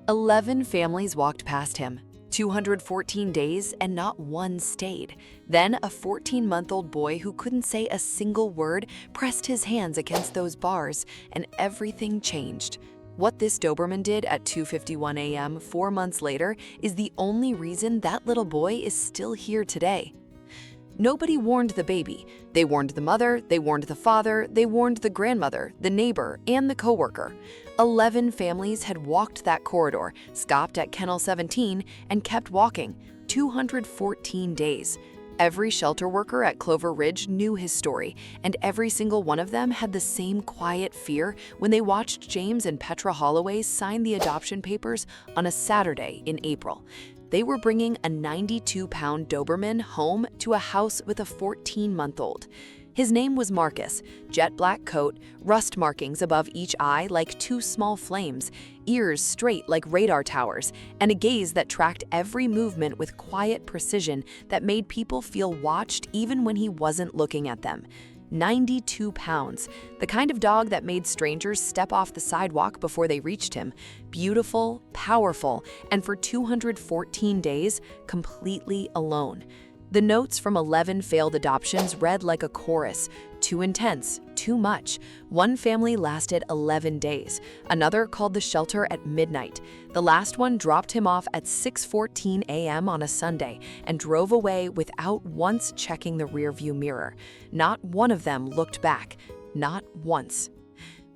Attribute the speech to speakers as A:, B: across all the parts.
A: 11 families walked past him, 214 days, and not one stayed. Then a 14-month-old boy who couldn't say a single word pressed his hands against those bars, and everything changed. What this Doberman did at 2:51 a.m. 4 months later is the only reason that little boy is still here today. Nobody warned the baby. They warned the mother, they warned the father, they warned the grandmother, the neighbor, and the coworker. 11 families had walked that corridor, stopped at Kennel 17, and kept walking. 214 days. Every shelter worker at Clover Ridge knew his story, and every single one of them had the same quiet fear when they watched James and Petra Holloway sign the adoption papers on a Saturday in April. They were bringing a 92-pound Doberman home to a house with a 14-month-old. His name was Marcus, jet black coat, rust markings above each eye like two small flames, ears straight like radar towers, and a gaze that tracked every movement with quiet precision that made people feel watched even when he wasn't looking at them. 92 pounds, the kind of dog that made strangers step off the sidewalk before they reached him. Beautiful, powerful, and for 214 days, completely alone. The notes from 11 failed adoptions read like a chorus. Too intense, too much. One family lasted 11 days. Another called the shelter at midnight. The last one dropped him off at 6:14 a.m. on a Sunday and drove away without once checking the rearview mirror. Not one of them looked back. Not once.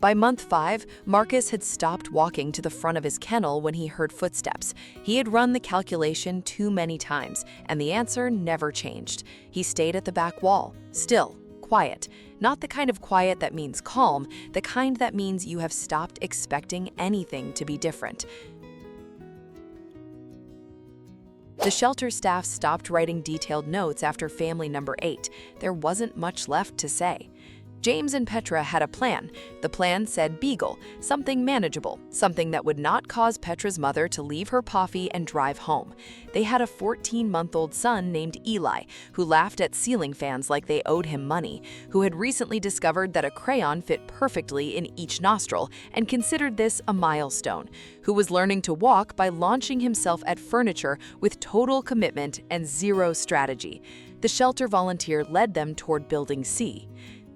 A: By month 5, Marcus had stopped walking to the front of his kennel when he heard footsteps. He had run the calculation too many times, and the answer never changed. He stayed at the back wall, still, quiet. Not the kind of quiet that means calm, the kind that means you have stopped expecting anything to be different. The shelter staff stopped writing detailed notes after family number 8. There wasn't much left to say. James and Petra had a plan. The plan said beagle, something manageable, something that would not cause Petra's mother to leave her puffy and drive home. They had a 14-month-old son named Eli, who laughed at ceiling fans like they owed him money, who had recently discovered that a crayon fit perfectly in each nostril and considered this a milestone, who was learning to walk by launching himself at furniture with total commitment and zero strategy. The shelter volunteer led them toward Building C.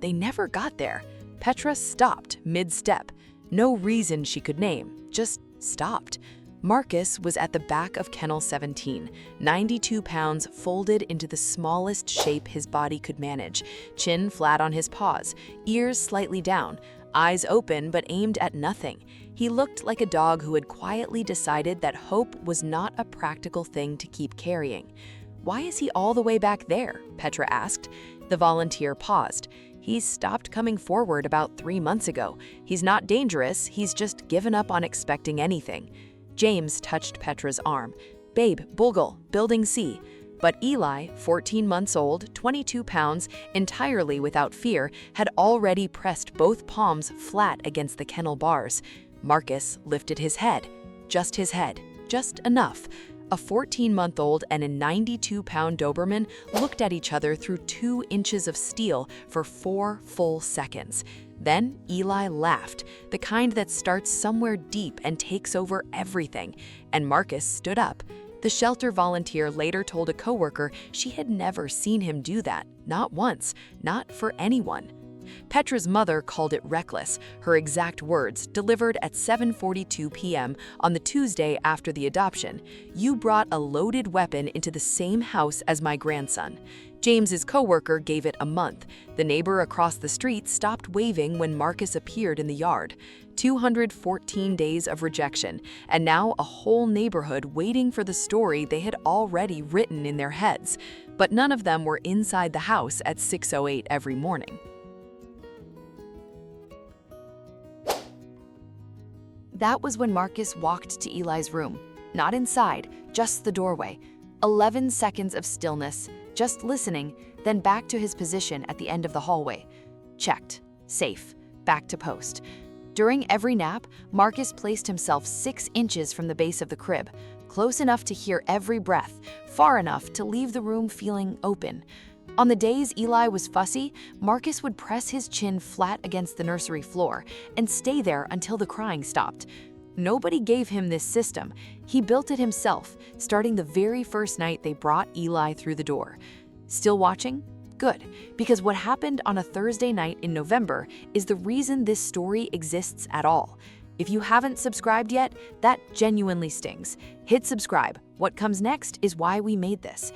A: They never got there. Petra stopped mid-step. No reason she could name, just stopped. Marcus was at the back of Kennel 17, 92 pounds folded into the smallest shape his body could manage, chin flat on his paws, ears slightly down, eyes open but aimed at nothing. He looked like a dog who had quietly decided that hope was not a practical thing to keep carrying. "Why is he all the way back there?" Petra asked. The volunteer paused. "He's stopped coming forward about 3 months ago. He's not dangerous, he's just given up on expecting anything." James touched Petra's arm. "Babe, Bulgle, Building C." But Eli, 14 months old, 22 pounds, entirely without fear, had already pressed both palms flat against the kennel bars. Marcus lifted his head. Just his head. Just enough. A 14-month-old and a 92-pound Doberman looked at each other through 2 inches of steel for 4 full seconds. Then Eli laughed, the kind that starts somewhere deep and takes over everything, and Marcus stood up. The shelter volunteer later told a coworker she had never seen him do that, not once, not for anyone. Petra's mother called it reckless, her exact words, delivered at 7:42 p.m. on the Tuesday after the adoption. "You brought a loaded weapon into the same house as my grandson." James's coworker gave it a month. The neighbor across the street stopped waving when Marcus appeared in the yard. 214 days of rejection, and now a whole neighborhood waiting for the story they had already written in their heads. But none of them were inside the house at 6:08 every morning. That was when Marcus walked to Eli's room. Not inside, just the doorway. 11 seconds of stillness, just listening, then back to his position at the end of the hallway. Checked. Safe. Back to post. During every nap, Marcus placed himself 6 inches from the base of the crib, close enough to hear every breath, far enough to leave the room feeling open. On the days Eli was fussy, Marcus would press his chin flat against the nursery floor and stay there until the crying stopped. Nobody gave him this system. He built it himself, starting the very first night they brought Eli through the door. Still watching? Good, because what happened on a Thursday night in November is the reason this story exists at all. If you haven't subscribed yet, that genuinely stings. Hit subscribe. What comes next is why we made this.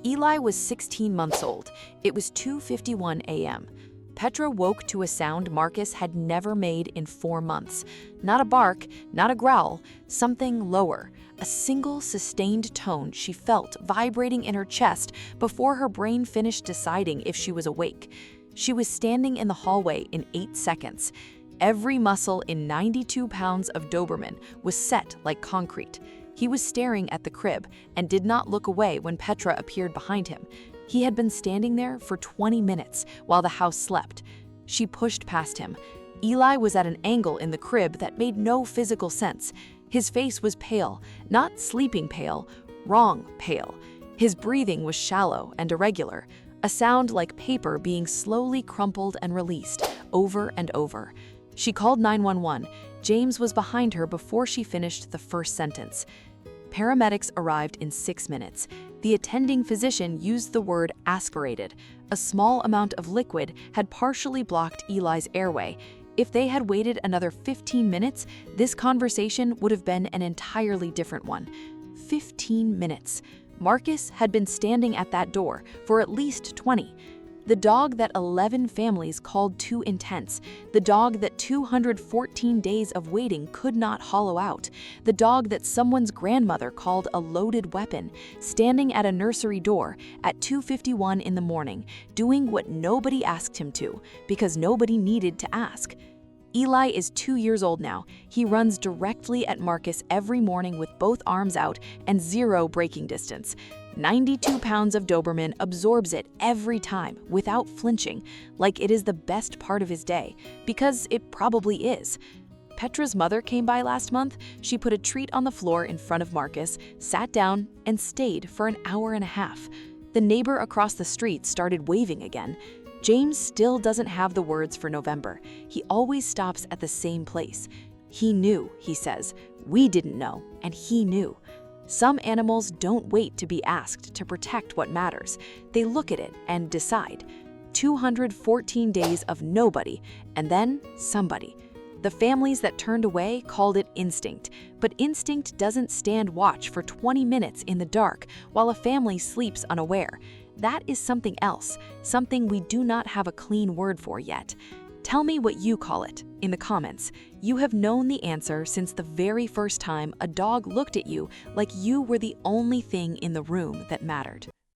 A: Eli was 16 months old. It was 2:51 a.m. Petra woke to a sound Marcus had never made in 4 months. Not a bark, not a growl, something lower. A single sustained tone she felt vibrating in her chest before her brain finished deciding if she was awake. She was standing in the hallway in 8 seconds. Every muscle in 92 pounds of Doberman was set like concrete. He was staring at the crib and did not look away when Petra appeared behind him. He had been standing there for 20 minutes while the house slept. She pushed past him. Eli was at an angle in the crib that made no physical sense. His face was pale, not sleeping pale, wrong pale. His breathing was shallow and irregular, a sound like paper being slowly crumpled and released, over and over. She called 911. James was behind her before she finished the first sentence. Paramedics arrived in 6 minutes. The attending physician used the word aspirated. A small amount of liquid had partially blocked Eli's airway. If they had waited another 15 minutes, this conversation would have been an entirely different one. 15 minutes. Marcus had been standing at that door for at least 20. The dog that 11 families called too intense. The dog that 214 days of waiting could not hollow out. The dog that someone's grandmother called a loaded weapon, standing at a nursery door at 2:51 in the morning, doing what nobody asked him to, because nobody needed to ask. Eli is 2 years old now. He runs directly at Marcus every morning with both arms out and 0 braking distance. 92 pounds of Doberman absorbs it every time without flinching, like it is the best part of his day, because it probably is. Petra's mother came by last month. She put a treat on the floor in front of Marcus, sat down, and stayed for an hour and a half. The neighbor across the street started waving again. James still doesn't have the words for November. He always stops at the same place. He knew, he says. We didn't know, and he knew. Some animals don't wait to be asked to protect what matters. They look at it and decide. 214 days of nobody, and then somebody. The families that turned away called it instinct, but instinct doesn't stand watch for 20 minutes in the dark while a family sleeps unaware. That is something else, something we do not have a clean word for yet. Tell me what you call it in the comments. You have known the answer since the very first time a dog looked at you like you were the only thing in the room that mattered.